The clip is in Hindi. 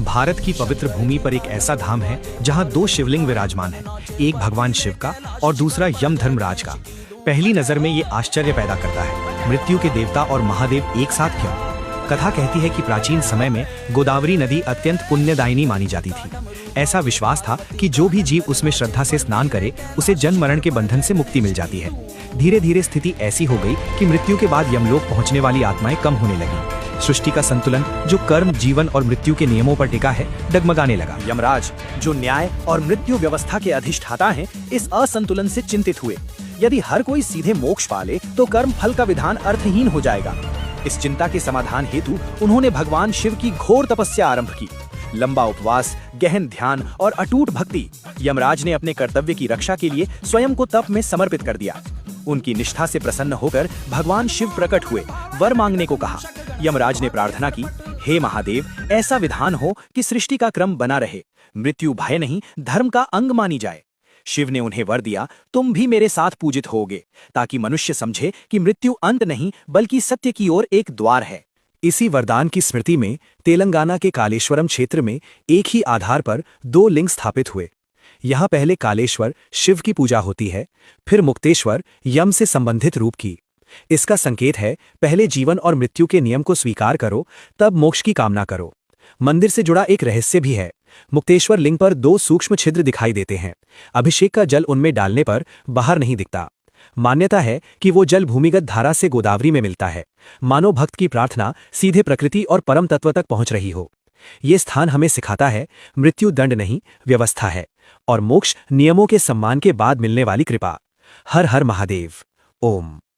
भारत की पवित्र भूमि पर एक ऐसा धाम है जहां दो शिवलिंग विराजमान हैं, एक भगवान शिव का और दूसरा यम धर्मराज का। पहली नजर में ये आश्चर्य पैदा करता है, मृत्यु के देवता और महादेव एक साथ क्यों? कथा कहती है कि प्राचीन समय में गोदावरी नदी अत्यंत पुण्यदायिनी मानी जाती थी। ऐसा विश्वास था कि जो भी जीव उसमें श्रद्धा से स्नान करे उसे जन्म मरण के बंधन से मुक्ति मिल जाती है। धीरे धीरे स्थिति ऐसी हो गई कि मृत्यु के बाद यमलोक पहुंचने वाली आत्माएं कम होने लगी। सृष्टि का संतुलन, जो कर्म, जीवन और मृत्यु के नियमों पर टिका है, डगमगाने लगा। यमराज, जो न्याय और मृत्यु व्यवस्था के अधिष्ठाता हैं, इस असंतुलन से चिंतित हुए। यदि हर कोई सीधे मोक्ष पाले तो कर्म फल का विधान अर्थहीन हो जाएगा। इस चिंता के समाधान हेतु उन्होंने भगवान शिव की घोर तपस्या आरंभ की। लंबा उपवास, गहन ध्यान और अटूट भक्ति। यमराज ने अपने कर्तव्य की रक्षा के लिए स्वयं को तप में समर्पित कर दिया। उनकी निष्ठा से प्रसन्न होकर भगवान शिव प्रकट हुए, वर मांगने को कहा। यमराज ने प्रार्थना की, हे महादेव, ऐसा विधान हो कि सृष्टि का क्रम बना रहे, मृत्यु भय नहीं धर्म का अंग मानी जाए। शिव ने उन्हें वर दिया, तुम भी मेरे साथ पूजित होगे, ताकि मनुष्य समझे कि मृत्यु अंत नहीं बल्कि सत्य की ओर एक द्वार है। इसी वरदान की स्मृति में तेलंगाना के कालेश्वरम क्षेत्र में एक ही आधार पर दो लिंग स्थापित हुए। यहाँ पहले कालेश्वर शिव की पूजा होती है, फिर मुक्तेश्वर यम से संबंधित रूप की। इसका संकेत है, पहले जीवन और मृत्यु के नियम को स्वीकार करो, तब मोक्ष की कामना करो। मंदिर से जुड़ा एक रहस्य भी है। मुक्तेश्वर लिंग पर दो सूक्ष्म छिद्र दिखाई देते हैं। अभिषेक का जल उनमें डालने पर बाहर नहीं दिखता। मान्यता है कि वो जल भूमिगत धारा से गोदावरी में मिलता है, मानो भक्त की प्रार्थना सीधे प्रकृति और परम तत्व तक पहुंच रही हो। ये स्थान हमें सिखाता है, मृत्यु दंड नहीं, व्यवस्था है, और मोक्ष नियमों के सम्मान के बाद मिलने वाली कृपा। हर हर महादेव। ओम।